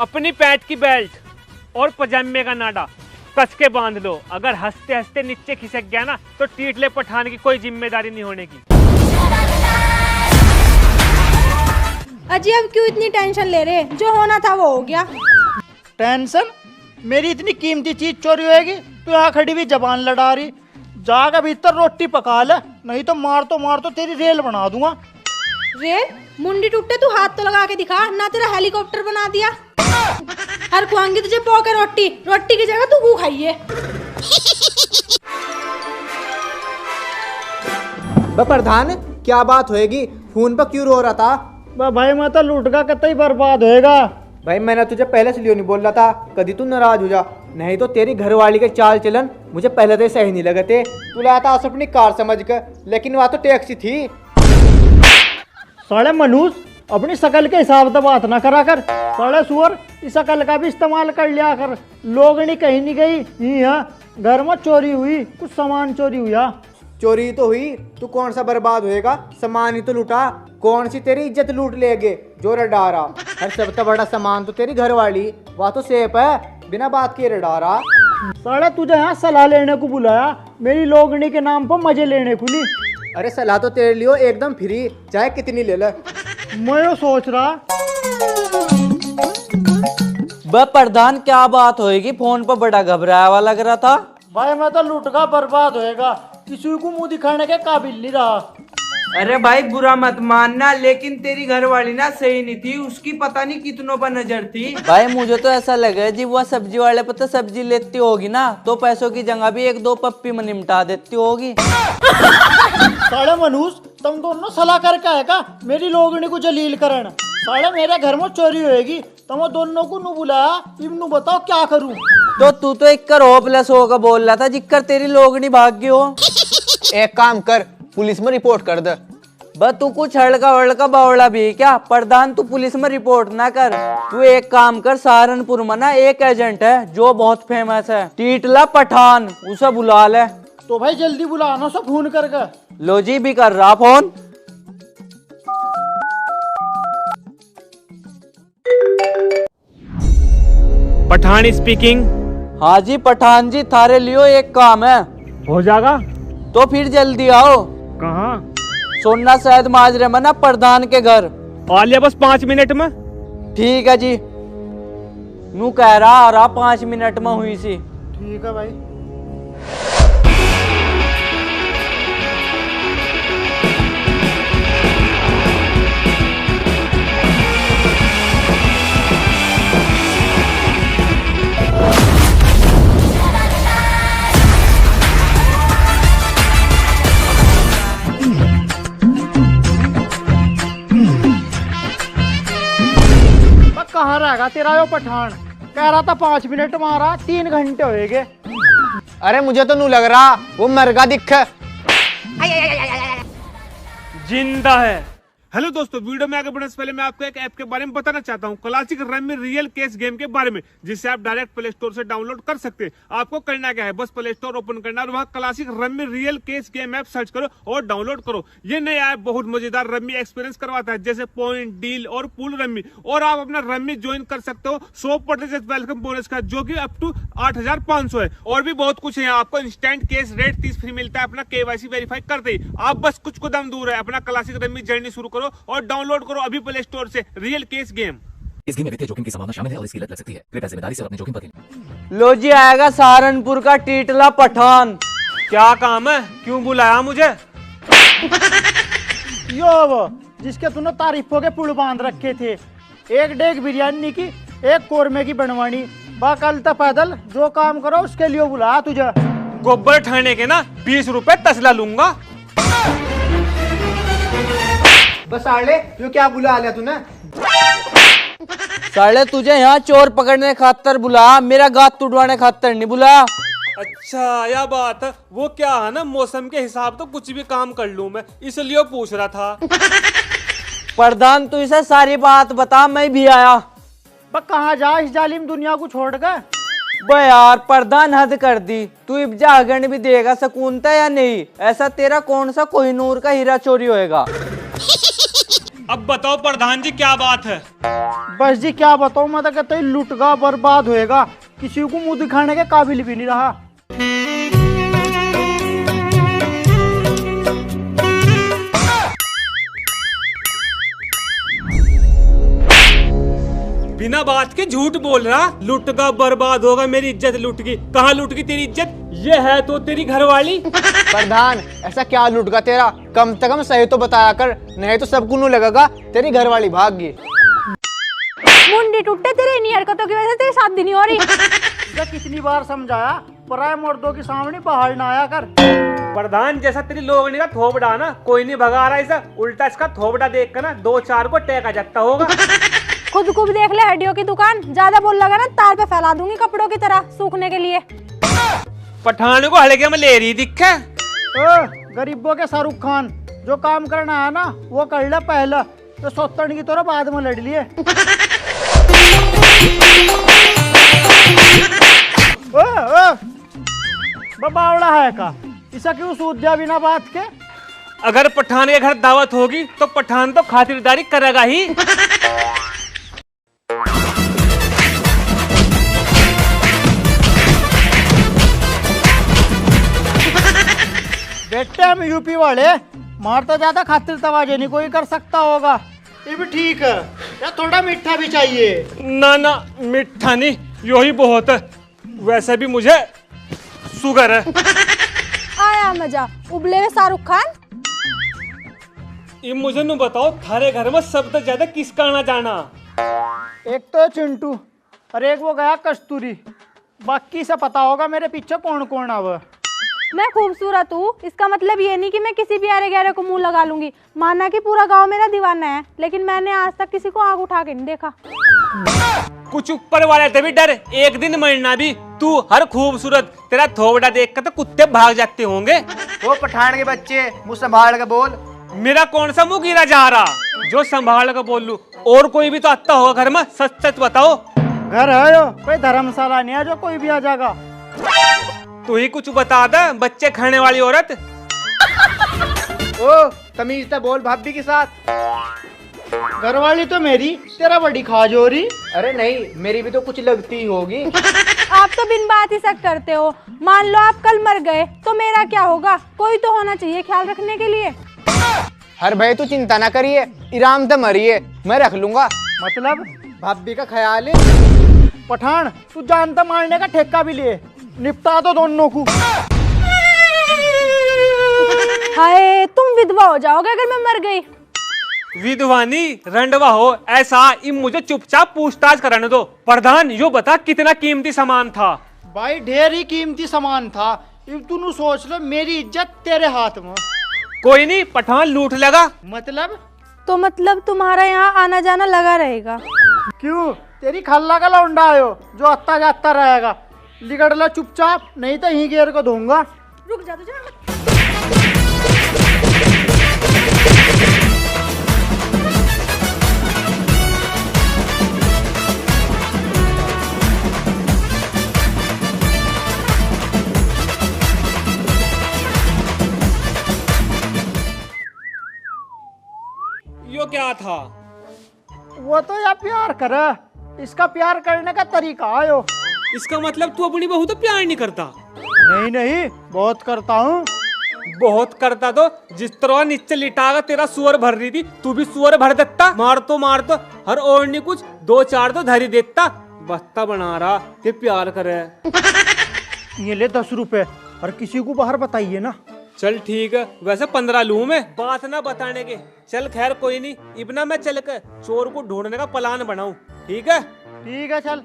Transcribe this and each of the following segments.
अपनी पैंट की बेल्ट और पजामे का नाडा कस के बांध लो। अगर हंसते हंसते नीचे खिसक गया ना तो टीटले पठान की कोई जिम्मेदारी नहीं होने की। अजी अब क्यों इतनी टेंशन ले रहे? जो होना था वो हो गया। टेंशन? मेरी इतनी कीमती चीज चोरी होएगी? तू यहाँ खड़ी भी जबान लड़ा रही। जाकर भीतर रोटी पका ले, नहीं तो मार तो तेरी रेल बना दूंगा। रेल? मुंडी टूटे तू हाथ तो लगा के दिखा ना, तेरा हेलीकॉप्टर बना दिया। हर खुआंगी तुझे पोके रोटी, रोटी की जगह तू गू खाइए। प्रधान क्या बात होएगी? फोन पर क्यों रो रहा था? भाई मैं तो लूट का कतई बर्बाद होएगा। भाई मैंने तुझे पहले से लियो नहीं बोल रहा था, कभी तू नाराज हो जा, नहीं तो तेरी घरवाली के चाल चलन मुझे पहले से सही नहीं लगे थे। तू लाया था अपनी कार समझ कर, लेकिन वहाँ तो टैक्सी थी। साले मनुष्य अपनी शकल के हिसाब से बात ना करा कर। साले सुअर इस शकल का भी इस्तेमाल कर लिया कर। लोग नहीं कहीं नहीं गई, यहाँ घर में चोरी हुई, कुछ सामान चोरी हुआ। चोरी तो हुई, तू कौन सा बर्बाद होएगा? सामान ही तो लूटा, कौन सी तेरी इज्जत लूट लेगे जो रडारा। हर सबसे बड़ा सामान तो तेरी घरवाली, वह तो सेफ है, बिना बात के रडारा। साले तुझे यहाँ सलाह लेने को बुलाया, मेरी लोगनी के नाम पर मजे लेने को नहीं। अरे सलाह तो तेरे लिए एकदम फ्री, चाहे कितनी ले ले। मैं यो सोच रहा। प्रधान क्या बात होएगी? फोन पर बड़ा घबराया हुआ लग रहा था। भाई मैं तो लूट का बर्बाद होएगा, किसी को मुंह दिखाने के काबिल नहीं रहा। अरे भाई बुरा मत मानना, लेकिन तेरी घरवाली ना सही नहीं थी, उसकी पता नहीं कितनों पर नजर थी। भाई मुझे तो ऐसा लगा जी वो सब्जी वाले पर तो सब्जी लेती होगी ना, तो पैसों की जगह भी एक दो पप्पी में निपटा देती होगी। साले मनुष्य तुम दोनों सलाह करके आएगा मेरी लोगनी को जलील करन। साले मेरे घर में चोरी होएगी, तुम दोनों को नु बुलाया, इब्नू बताओ क्या करूं? तो तू तो एक कर होपलेस होगा बोल रहा था, जिक्कर तेरी लोगनी भाग गई हो। एक काम कर, पुलिस में रिपोर्ट कर दे। बस तू कुछ हड़का वड़का बावड़ा भी क्या? प्रधान तू पुलिस में रिपोर्ट ना कर, तू एक काम कर, सहारनपुर में ना एक एजेंट है जो बहुत फेमस है, टीटला पठान, उसे बुला ले। तो भाई जल्दी बुलाना, सब फोन करके। लो जी भी कर रहा फोन। पठान स्पीकिंग। हाँ जी पठान जी, थारे लियो एक काम है। हो जाएगा? तो फिर जल्दी आओ। कहाँ? सोना शायद माजरे में ना प्रधान के घर। आ लिया बस 5 मिनट में। ठीक है जी, नू कह रहा 5 मिनट में हुई सी। ठीक है भाई। कहाँ रहेगा तेरा यो पठान? कह रहा था 5 मिनट में आ रहा, 3 घंटे होएगे। अरे मुझे तो नू लग रहा वो मरगा दिख। जिंदा है। हेलो दोस्तों, वीडियो में आगे बढ़ने से पहले मैं आपको एक ऐप के बारे में बताना चाहता हूं, classic rummy real case game के बारे में, जिसे आप डायरेक्ट प्ले स्टोर से डाउनलोड कर सकते हैं। आपको करना क्या है, बस प्ले स्टोर ओपन करना और वहां classic rummy real case game app search करो और डाउनलोड करो। ये नया ऐप बहुत मजेदार रमी एक्सपीरियंस करवाता है, जैसे पॉइंट, डील और पूल रमी, और आप अपना रमी ज्वाइन कर सकते हो 100% वेलकम बोनस का, जो कि अप टू 8500 है। और भी बहुत कुछ है, आपको इंस्टेंट केस रेट 30 फ्री मिलता है अपना KYC वेरीफाई करते ही। आप बस कुछ कदम दूर है, अपना क्लासिक रमी जर्नी शुरू करो और डाउनलोड करो अभी प्ले स्टोर से रियल केस गेम। इस गेम में वित्तीय जोखिम की संभावना शामिल है और इसकी लत लग सकती है। कृपया जिम्मेदारी से अपने जोखिम पर खेलें। लो जी आएगा सहारनपुर का टीटला पठान। क्या काम है, क्यों बुलाया मुझे? यो वो जिसके तूने तारीफों के पुल बांध रखे थे, एक डेग बिरयानी की, एक कोरमे की बनवानी, कल तक पैदल जो काम करो उसके लिए बुलाया तुझे। गोबर ठाने के ना 20 रुपए तसला लूंगा। बस आले यो क्या बुला लिया तूने? साले तुझे यहाँ चोर पकड़ने खातर बुला, मेरा गात तुड़वाने खातर नहीं बुला। अच्छा यह बात है, वो क्या है ना, मौसम के हिसाब तो कुछ भी काम कर लूं मैं, इसलिए पूछ रहा था। प्रधान तू इसे सारी बात बता, मैं भी आया। कहाँ जा इस जालिम दुनिया को छोड़ कर? बे यार प्रधान हद कर दी, तू इब्जा अगन भी देगा सकूनता या नहीं? ऐसा तेरा कौन सा कोहिनूर का हीरा चोरी होएगा? अब बताओ प्रधान जी क्या बात है। बस जी क्या बताऊं, मैं तो कहता ही लुटगा बर्बाद होएगा, किसी को मुंह दिखाने के काबिल भी नहीं रहा। बिना बात के झूठ बोल रहा, लुटगा बर्बाद होगा, मेरी इज्जत लुट गई। कहाँ लुट गई तेरी इज्जत? ये है तो तेरी घरवाली। प्रधान ऐसा क्या लूट गया तेरा, कम से कम सही तो बताया कर, नहीं तो सबको नू लगेगा तेरी घरवाली भाग गई। मुंडी टूटे तेरे इन्हीं हरकतों की वजह से तेरी शादी नहीं हो रही। इसे कितनी बार समझाया, पराये मर्दों के सामने बाहर ना आया कर। प्रधान जैसा तेरी लोगनी का थोबड़ा ना, कोई नहीं भगा रहा इसे, उल्टा इसका थोबड़ा देख कर ना 2-4 को टेका जाता होगा। खुद को भी देख ले, हड्डियों की दुकान। ज्यादा बोल लगा ना तार पे फैला दूंगी कपड़ों की तरह सूखने के लिए। पठान को हल्के में ले रही दिखे। गरीबों के शाहरुख खान, जो काम करना है ना वो कर ले पहले, तो सौतन की तरह बाद में लड़ लिए। बावड़ा है का, इसा क्यों सूद दिया बिना बात के? अगर पठान के घर दावत होगी तो पठान तो खातिरदारी करेगा ही। बेटे हम यूपी वाले, मारता ज्यादा खातिर तवाजे नहीं कोई कर सकता होगा। ये भी ठीक है, या थोड़ा मीठा भी चाहिए? ना ना मीठा नहीं, यो ही बहुत है, वैसे भी मुझे शुगर है। आया मजा, उबले हुए शाहरुख खान। ये मुझे न बताओ, थारे घर में सबसे ज्यादा किसका आना जाना? एक तो चिंटू और एक वो गया कस्तूरी, बाकी से पता होगा मेरे पीछे कौन कौन आवा। मैं खूबसूरत हूँ, इसका मतलब ये नहीं कि मैं किसी भी आरे गहरे को मुंह लगा लूंगी। माना कि पूरा गांव मेरा दीवाना है, लेकिन मैंने आज तक किसी को आग उठा के नहीं देखा। कुछ ऊपर वाले थे भी डर, एक दिन मरना भी। तू हर खूबसूरत, तेरा थोबड़ा देख कर तो कुत्ते भाग जाते होंगे। वो पठान के बच्चे, मुँह संभाल के बोल। मेरा कौन सा मुंह गिरा जा रहा जो संभाल कर बोल लूं? और कोई भी तो आता होगा घर में, सच सच बताओ। घर है यो, कोई धर्मशाला नहीं है जो कोई भी आ जाएगा। तू ही कुछ बता दे, बच्चे खाने वाली औरत। ओ तमीज से बोल भाभी के साथ। घरवाली तो मेरी, तेरा बड़ी खाजोरी। अरे नहीं, मेरी भी तो कुछ लगती ही होगी। आप तो बिन बात ही शक करते हो। मान लो आप कल मर गए तो मेरा क्या होगा? कोई तो होना चाहिए ख्याल रखने के लिए। हर भाई तू चिंता ना करिए, इराम से मरिए, मैं रख लूंगा। मतलब भाभी का ख्याल है। पठान तू जानता मारने का ठेका भी लिए, निपटा दो दोनों को। हाय, तुम विधवा हो जाओगे अगर मैं मर गई। विधवानी रंडवा हो ऐसा इन मुझे चुपचाप पूछताछ कराने दो। प्रधान यो बता कितना कीमती सामान था? भाई ढेर ही कीमती सामान था, अब तू सोच ले मेरी इज्जत तेरे हाथ में। कोई नहीं, पठान लूट लेगा। मतलब? तो मतलब तुम्हारा यहाँ आना जाना लगा रहेगा। क्यों? तेरी खल्ला का लौंडा आयो जो आता जाता रहेगा। लिगड़ ला चुपचाप, नहीं तो ही गेर को दूंगा। रुक जा तुझे। यो क्या था? वो तो या प्यार करे, इसका प्यार करने का तरीका आयो। इसका मतलब तू अपनी बहू तो प्यार नहीं करता? नहीं नहीं, बहुत करता हूँ। बहुत करता तो जिस तरह नीचे लिटागा तेरा सुअर भर रही थी, तू भी सुअर भर देता। मार तो हर और नहीं कुछ 2-4 तो धरी देता। बस्ता बना रहा कि प्यार करे। ये ले 10 रुपए, और किसी को बाहर बताइए ना। चल ठीक है, वैसे 15 लूं मैं, बात ना बताने के। चल खैर कोई नहीं, इबना मैं चल कर चोर को ढूंढने का प्लान बनाऊं। ठीक है? ठीक है चल।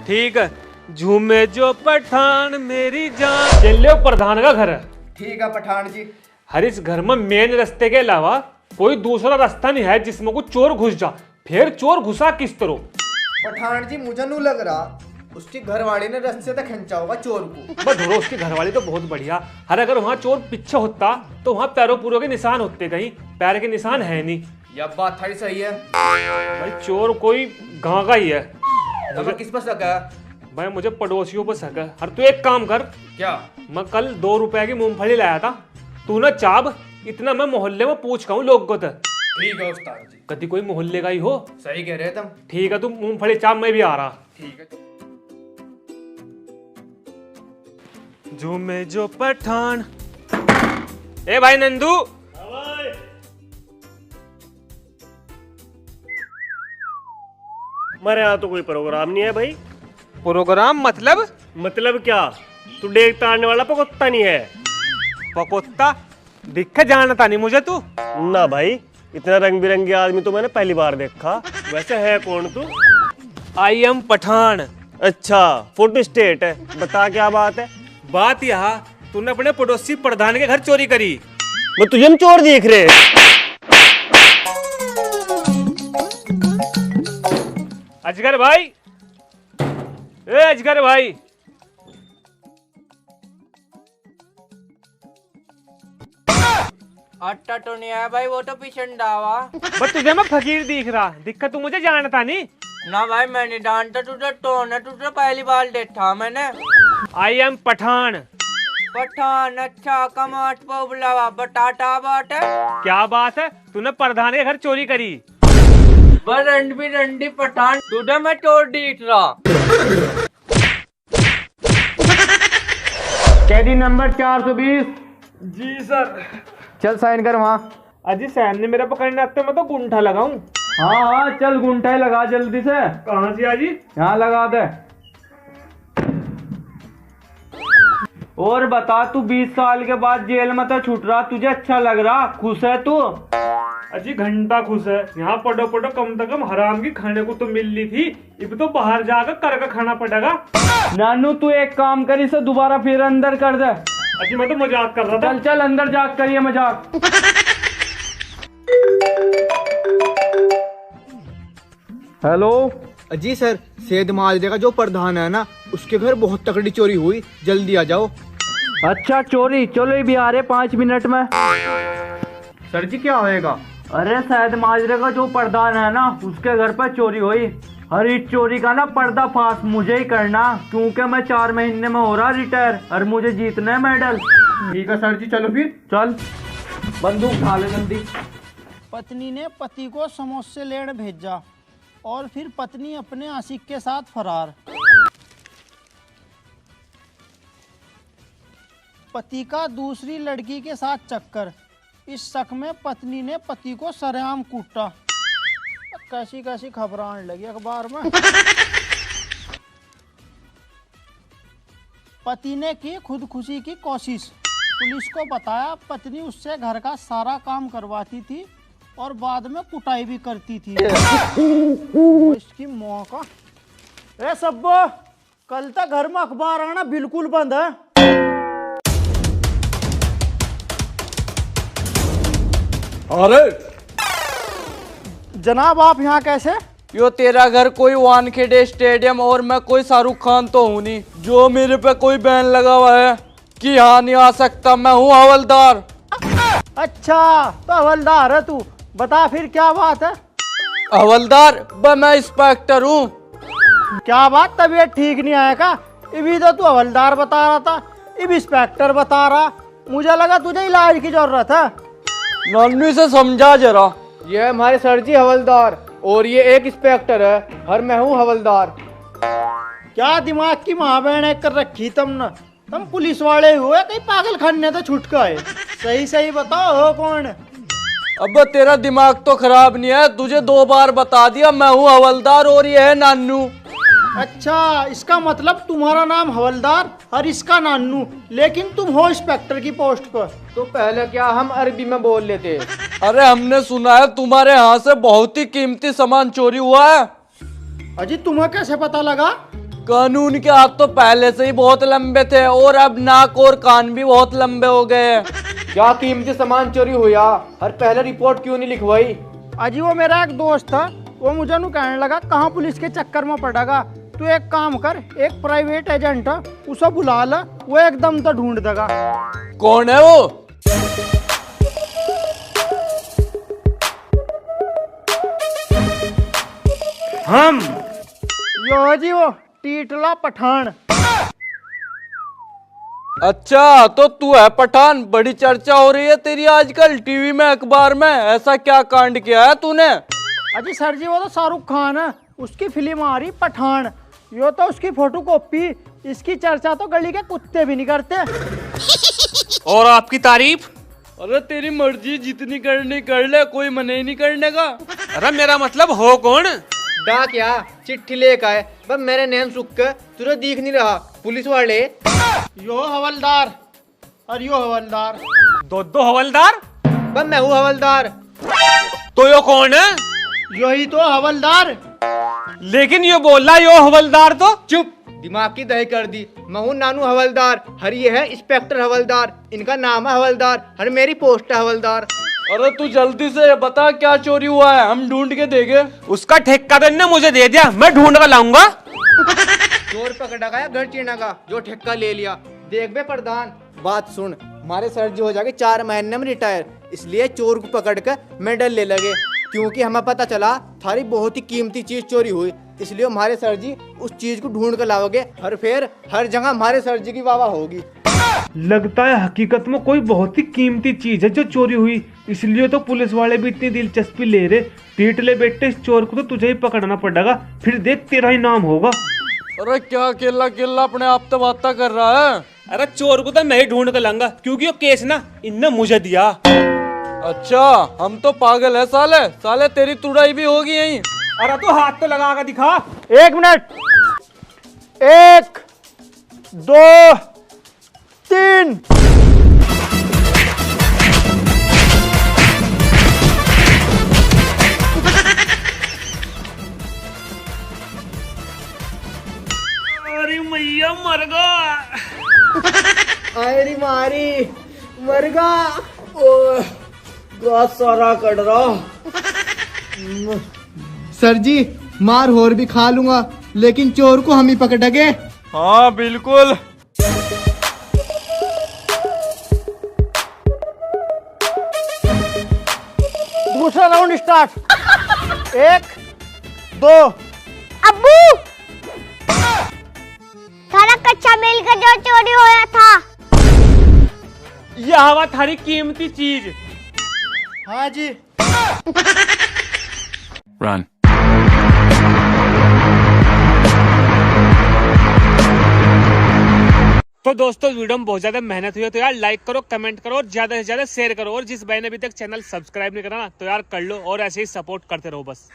ठीक है। झूमे जो पठान मेरी जान। चल प्रधान का घर है। ठीक है पठान जी। हर इस घर में मेन रास्ते के अलावा कोई दूसरा रास्ता नहीं है जिसमें को चोर घुस जा। फिर चोर घुसा किस तरह? पठान जी मुझे नहीं लग रहा उसकी घरवाली ने रस्ते तक खींचा होगा चोर को। बस धरो, उसकी घरवाली तो बहुत बढ़िया। हर अगर वहाँ चोर पीछे होता तो वहाँ पैरों पूरों के निशान होते, कहीं पैर के निशान है नहीं। यह बात थोड़ी सही है भाई चोर कोई गाँव का ही है। तो किस पर शक है? भाई मुझे पड़ोसियों पर शक है। हर तू एक काम कर, क्या? मैं कल 2 रुपए की मूंगफली लाया था, तू ना चाब इतना मैं मोहल्ले में पूछ कहूँ लोग को तो ठीक है उस्ताद जी। कभी कोई मोहल्ले का ही हो। सही कह रहे तुम। ठीक है, तुम मूंगफली चाप में भी आ रहा। ठीक है। जो मैं जो पठान। ए भाई नंदू, हमारे यहाँ तो कोई प्रोग्राम नहीं है भाई। प्रोग्राम मतलब क्या? तू डेग तारने वाला पकोत्ता नहीं है? पकोत्ता दिख जानता नहीं मुझे तू। ना भाई, इतना रंग बिरंगे आदमी तो मैंने पहली बार देखा। वैसे है कौन तू? I am Pathan. अच्छा, फोटो स्टेट है, बता क्या बात है? बात यहाँ, तूने अपने पड़ोसी प्रधान के घर चोरी करी। मैं तुझे में चोर देख रहे। अजगर भाई, ए अजगर भाई, आटा तो नहीं आया भाई, वो तो पिछंडावा। बस तुझे मैं फकीर दिख रहा, दिक्कत तू मुझे जानता नहीं। ना भाई मैंने जानता, तुझे तो ना, तुझे पहली बार देखा मैंने। आई एम पठान। पठान, अच्छा कमाट बुलावा, बटाटा बात है। क्या बात है, तूने प्रधान के घर चोरी करी। रंडी रंडी पठान, तुझे मैं चोर दिख रहा। कैदी नंबर 420। जी सर। चल साइन कर वहाँ। अजी सैन ने मेरा पकड़ने आते मैं तो गुंठा लगाऊं। हाँ हाँ चल, गुंठा ही लगा जल्दी से। कहाँ से अजी? यहाँ लगा दे। और बता, तू 20 साल के बाद जेल में तो छूट रहा, तुझे अच्छा लग रहा, खुश है तू? अजी घंटा खुश है, यहाँ पढ़ो पढ़ो कम से कम हराम की खाने को तो मिल रही थी, अब तो बाहर जाकर कर खाना पड़ेगा। नानू तू एक काम कर, इसे दोबारा फिर अंदर कर दे। अजी मैं तो मजाक कर रहा था। चल चल अंदर जा करिए मजाक। हेलो जी सर, सेद माजरे का जो प्रधान है ना, उसके घर बहुत तकड़ी चोरी हुई, जल्दी आ जाओ। अच्छा चोरी, चलो ये भी आ रहे 5 मिनट में। सर जी क्या होएगा? अरे सैद माजरे का जो प्रधान है ना, उसके घर पर चोरी हुई। हर इस चोरी का ना पर्दाफाश मुझे ही करना, क्योंकि मैं 4 महीने में हो रहा रिटायर और मुझे जीतना है मेडल। ठीक है सर जी, चलो फिर। चल बंदूक उठा ले जल्दी। पत्नी ने पति को समोसे लेने भेजा और फिर पत्नी अपने आशिक के साथ फरार। पति का दूसरी लड़की के साथ चक्कर, इस शक में पत्नी ने पति को सरेआम कूटा। कैसी कैसी खबर आने लगी अखबार में। पति ने की खुदकुशी की कोशिश, पुलिस को बताया पत्नी उससे घर का सारा काम करवाती थी और बाद में कुटाई भी करती थी। इसकी मौका। ए सब्बो, कल तक घर में अखबार आना बिल्कुल बंद है। अरे जनाब आप यहाँ कैसे? यो तेरा घर कोई वानखेड़े स्टेडियम और मैं कोई शाहरुख खान तो हूँ नहीं, जो मेरे पे कोई बैन लगा हुआ है कि यहाँ नहीं आ सकता। मैं हूँ हवलदार। अच्छा तो हवलदार है तू, बता फिर क्या बात है? हवलदार मैं इंस्पेक्टर हूँ। क्या बात, तबीयत ठीक नहीं आएगा? इभी तो तू हवलदार बता रहा था, इब इंस्पेक्टर बता रहा। मुझे लगा तुझे इलाज की जरूरत है। नानू से समझा जरा। ये हमारे सर जी हवलदार और ये एक इंस्पेक्टर है, और मैं हूँ हवलदार। क्या दिमाग की महाबहन कर रखी तुमने? तुम पुलिस वाले हुए कहीं पागल खाने तो छुट गए? सही सही बताओ हो कौन? अब तेरा दिमाग तो खराब नहीं है, तुझे 2 बार बता दिया मैं हूँ हवलदार और ये है नानू। अच्छा, इसका मतलब तुम्हारा नाम हवलदार और इसका नानू, लेकिन तुम हो इंस्पेक्टर की पोस्ट पर। तो पहले क्या हम अरबी में बोल लेते? अरे हमने सुना है तुम्हारे यहाँ से बहुत ही कीमती सामान चोरी हुआ है। अजी तुम्हें कैसे पता लगा? कानून के हाथ तो पहले से ही बहुत लंबे थे और अब नाक और कान भी बहुत लंबे हो गए हैं। क्या कीमती सामान चोरी हुआ? हर पहले रिपोर्ट क्यों नहीं लिखवाई? अजी वो मेरा एक दोस्त था, वो मुझे नु कहने लगा कहाँ पुलिस के चक्कर में पड़ेगा, तू एक काम कर, एक प्राइवेट एजेंट है उसे बुला ला, वो एकदम तो ढूंढ देगा। कौन है वो? हम यो जी वो टीटला पठान। अच्छा तो तू है पठान, बड़ी चर्चा हो रही है तेरी आजकल टीवी में अखबार में, ऐसा क्या कांड किया है तूने? अजी सर जी वो तो शाहरुख खान है, उसकी फिल्म आ रही पठान, यो तो उसकी फोटो कॉपी, इसकी चर्चा तो गली के कुत्ते भी नहीं करते। और आपकी तारीफ? अरे तेरी मर्जी, जितनी करनी कर ले, कोई मना ही नहीं करने का। अरे मेरा मतलब हो कौन? डाक या चिट्ठी लेकर आए, बस मेरे नेम सुख के तुझे दिख नहीं रहा, पुलिस वाले। यो हवलदार और यो हवलदार। दो हवलदार? बस मैं हूँ हवलदार। तो यो कौन है? यही तो हवलदार। लेकिन ये बोल रहा यो हवलदार तो। चुप, दिमाग की दही कर दी। मैं हूँ नानू हवलदार, हर ये है इंस्पेक्टर हवलदार, इनका नाम है हवलदार, हर मेरी पोस्ट है हवलदार। अरे तू जल्दी से बता क्या चोरी हुआ है, हम ढूंढ के देंगे। उसका ठेका तो ने मुझे दे दिया, मैं ढूंढ कर लाऊंगा। चोर पकड़ा गया घर चीना का, जो ठेका ले लिया। देख बे प्रधान, बात सुन, हमारे सर जी हो जाके 4 महीने में रिटायर, इसलिए चोर को पकड़ कर मेडल ले लगे, क्योंकि हमें पता चला थारी बहुत ही कीमती चीज चोरी हुई, इसलिए हमारे सर जी उस चीज को ढूंढ कर लाओगे और फिर हर जगह हमारे सर जी की वाह होगी। लगता है हकीकत में कोई बहुत ही कीमती चीज है जो चोरी हुई, इसलिए तो पुलिस वाले भी इतनी दिलचस्पी ले रहे। पीट ले बेटे, इस चोर को तो तुझे ही पकड़ना पड़ेगा, फिर देख तेरा ही नाम होगा। अरे क्या केला केला अपने आप तो बातें कर रहा है। अरे चोर को तो मैं ही ढूंढ कर लाऊंगा, क्योंकि वो केस ना इनने मुझे दिया। अच्छा हम तो पागल है साले, साले तेरी तुड़ाई भी होगी यहीं। अरे तो हाथ तो लगा कर दिखा। 1 मिनट, 1 2 3। अरे मैया मर गया। अरे मारी मरगा, ओ सारा कट रहा। सर जी मार और भी खा लूंगा, लेकिन चोर को हम ही पकड़ेंगे। हाँ बिल्कुल। दूसरा राउंड स्टार्ट। 1 2। अब्बू, थारा कच्चा मिल का जो चोरी होया था, यह हवा थारी कीमती चीज। हाँ जी। Run. तो दोस्तों वीडियो में बहुत ज्यादा मेहनत हुई है, तो यार लाइक करो, कमेंट करो और ज्यादा से ज्यादा शेयर करो, और जिस भाई ने अभी तक चैनल सब्सक्राइब नहीं करा ना तो यार कर लो, और ऐसे ही सपोर्ट करते रहो बस।